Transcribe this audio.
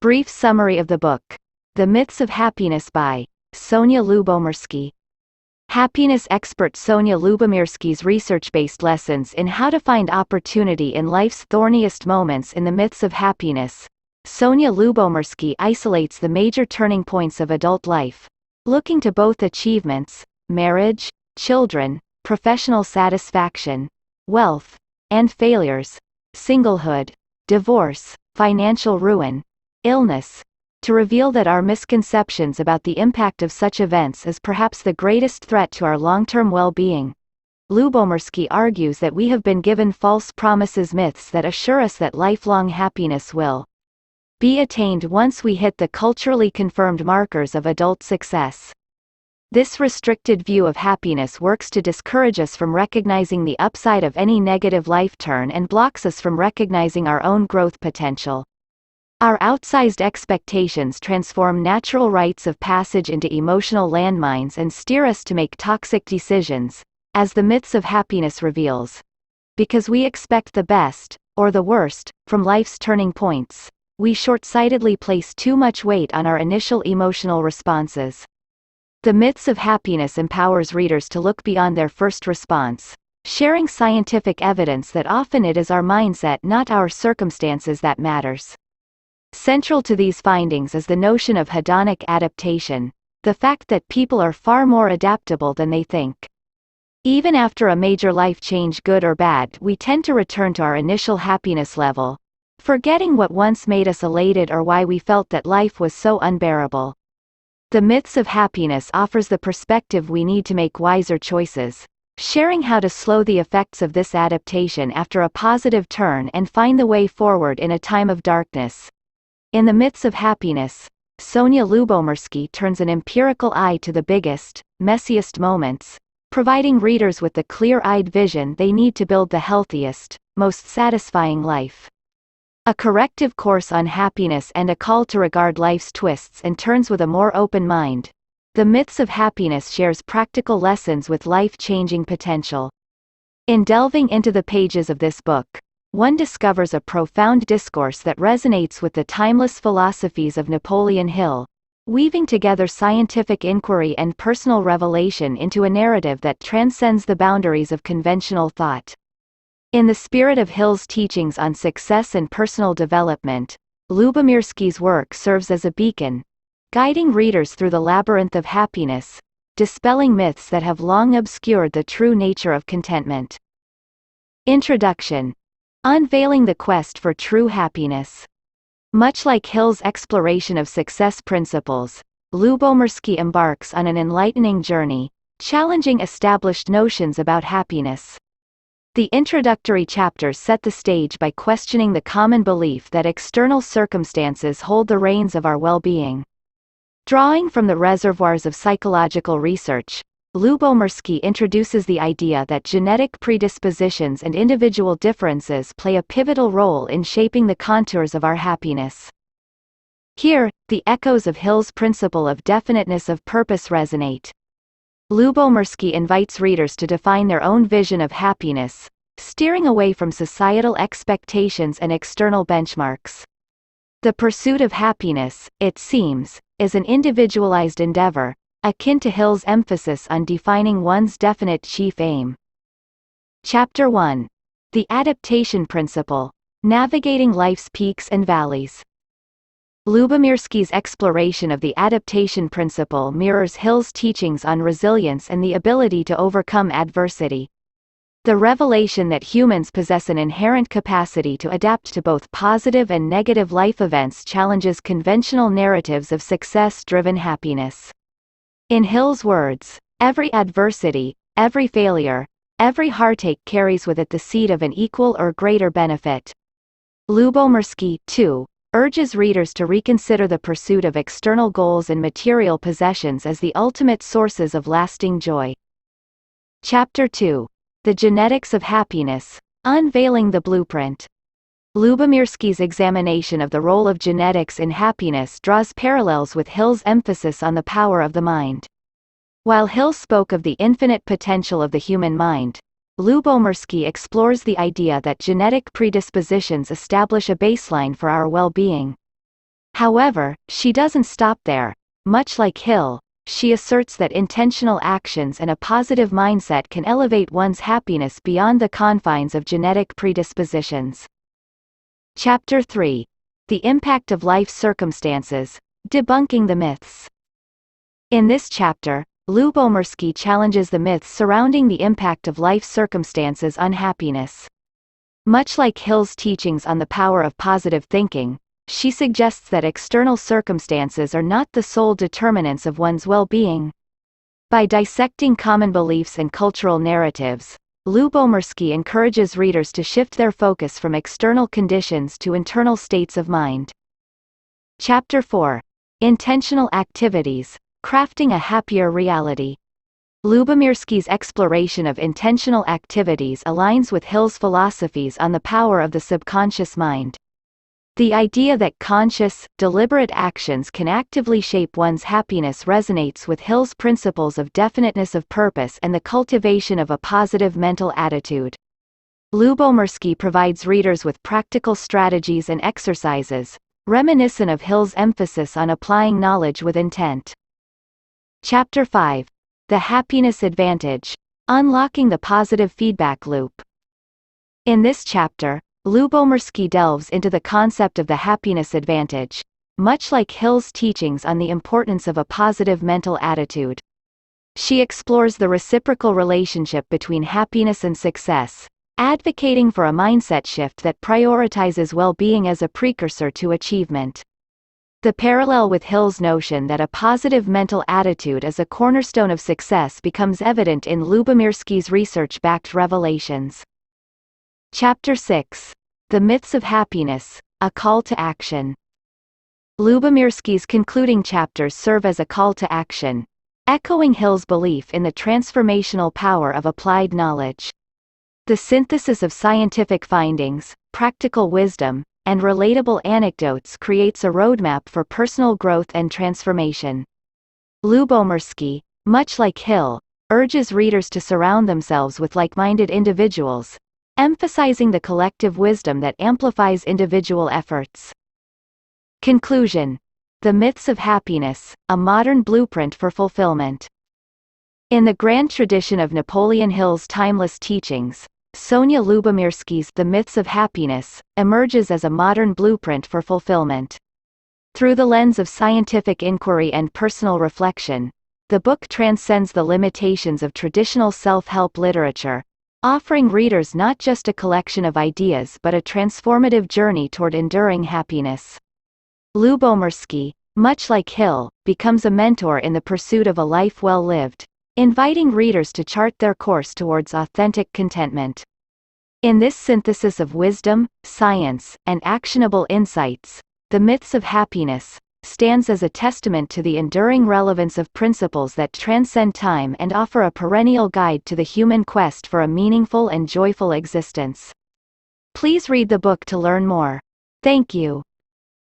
Brief summary of the book. The Myths of Happiness by Sonja Lyubomirsky. Happiness expert Sonja Lyubomirsky's research-based lessons in how to find opportunity in life's thorniest moments in the myths of happiness. Sonja Lyubomirsky isolates the major turning points of adult life, looking to both achievements, marriage, children, professional satisfaction, wealth, and failures, singlehood, divorce, financial ruin, illness, to reveal that our misconceptions about the impact of such events is perhaps the greatest threat to our long-term well-being. Lyubomirsky argues that we have been given false promises, myths that assure us that lifelong happiness will be attained once we hit the culturally confirmed markers of adult success. This restricted view of happiness works to discourage us from recognizing the upside of any negative life turn and blocks us from recognizing our own growth potential. Our outsized expectations transform natural rites of passage into emotional landmines and steer us to make toxic decisions, as the Myths of Happiness reveals. Because we expect the best, or the worst, from life's turning points, we short-sightedly place too much weight on our initial emotional responses. The Myths of Happiness empowers readers to look beyond their first response, sharing scientific evidence that often it is our mindset, not our circumstances, that matters. Central to these findings is the notion of hedonic adaptation, the fact that people are far more adaptable than they think. Even after a major life change, good or bad, we tend to return to our initial happiness level, forgetting what once made us elated or why we felt that life was so unbearable. The Myths of Happiness offers the perspective we need to make wiser choices, sharing how to slow the effects of this adaptation after a positive turn and find the way forward in a time of darkness. In the Myths of Happiness, Sonja Lyubomirsky turns an empirical eye to the biggest, messiest moments, providing readers with the clear-eyed vision they need to build the healthiest, most satisfying life. A corrective course on happiness and a call to regard life's twists and turns with a more open mind. The Myths of Happiness shares practical lessons with life-changing potential. In delving into the pages of this book, one discovers a profound discourse that resonates with the timeless philosophies of Napoleon Hill, weaving together scientific inquiry and personal revelation into a narrative that transcends the boundaries of conventional thought. In the spirit of Hill's teachings on success and personal development, Lyubomirsky's work serves as a beacon, guiding readers through the labyrinth of happiness, dispelling myths that have long obscured the true nature of contentment. Introduction. Unveiling the quest for true happiness. Much like Hill's exploration of success principles, Lyubomirsky embarks on an enlightening journey, challenging established notions about happiness. The introductory chapters set the stage by questioning the common belief that external circumstances hold the reins of our well-being. Drawing from the reservoirs of psychological research, Lyubomirsky introduces the idea that genetic predispositions and individual differences play a pivotal role in shaping the contours of our happiness. Here, the echoes of Hill's principle of definiteness of purpose resonate. Lyubomirsky invites readers to define their own vision of happiness, steering away from societal expectations and external benchmarks. The pursuit of happiness, it seems, is an individualized endeavor, akin to Hill's emphasis on defining one's definite chief aim. Chapter 1. The Adaptation Principle. Navigating Life's Peaks and Valleys. Lyubomirsky's exploration of the adaptation principle mirrors Hill's teachings on resilience and the ability to overcome adversity. The revelation that humans possess an inherent capacity to adapt to both positive and negative life events challenges conventional narratives of success-driven happiness. In Hill's words, every adversity, every failure, every heartache carries with it the seed of an equal or greater benefit. Lyubomirsky, too, urges readers to reconsider the pursuit of external goals and material possessions as the ultimate sources of lasting joy. Chapter 2. The Genetics of Happiness. Unveiling the Blueprint. Lyubomirsky's examination of the role of genetics in happiness draws parallels with Hill's emphasis on the power of the mind. While Hill spoke of the infinite potential of the human mind, Lyubomirsky explores the idea that genetic predispositions establish a baseline for our well-being. However, she doesn't stop there. Much like Hill, she asserts that intentional actions and a positive mindset can elevate one's happiness beyond the confines of genetic predispositions. Chapter 3. The Impact of Life Circumstances, Debunking the Myths. In this chapter, Lyubomirsky challenges the myths surrounding the impact of life circumstances on happiness. Much like Hill's teachings on the power of positive thinking, she suggests that external circumstances are not the sole determinants of one's well-being. By dissecting common beliefs and cultural narratives, Lyubomirsky encourages readers to shift their focus from external conditions to internal states of mind. Chapter 4. Intentional Activities, Crafting a Happier Reality. Lyubomirsky's exploration of intentional activities aligns with Hill's philosophies on the power of the subconscious mind. The idea that conscious, deliberate actions can actively shape one's happiness resonates with Hill's principles of definiteness of purpose and the cultivation of a positive mental attitude. Lyubomirsky provides readers with practical strategies and exercises, reminiscent of Hill's emphasis on applying knowledge with intent. Chapter 5. The Happiness Advantage, Unlocking the Positive Feedback Loop. In this chapter, Lyubomirsky delves into the concept of the happiness advantage, much like Hill's teachings on the importance of a positive mental attitude. She explores the reciprocal relationship between happiness and success, advocating for a mindset shift that prioritizes well-being as a precursor to achievement. The parallel with Hill's notion that a positive mental attitude is a cornerstone of success becomes evident in Lyubomirsky's research-backed revelations. Chapter 6. The Myths of Happiness, A Call to Action. Lyubomirsky's concluding chapters serve as a call to action, echoing Hill's belief in the transformational power of applied knowledge. The synthesis of scientific findings, practical wisdom, and relatable anecdotes creates a roadmap for personal growth and transformation. Lyubomirsky, much like Hill, urges readers to surround themselves with like-minded individuals, emphasizing the collective wisdom that amplifies individual efforts. Conclusion. The Myths of Happiness, a Modern Blueprint for Fulfillment. In the grand tradition of Napoleon Hill's timeless teachings, Sonja Lyubomirsky's The Myths of Happiness emerges as a modern blueprint for fulfillment. Through the lens of scientific inquiry and personal reflection, the book transcends the limitations of traditional self-help literature, offering readers not just a collection of ideas but a transformative journey toward enduring happiness. Lyubomirsky, much like Hill, becomes a mentor in the pursuit of a life well lived, inviting readers to chart their course towards authentic contentment. In this synthesis of wisdom, science, and actionable insights, The Myths of Happiness stands as a testament to the enduring relevance of principles that transcend time and offer a perennial guide to the human quest for a meaningful and joyful existence. Please read the book to learn more. Thank you.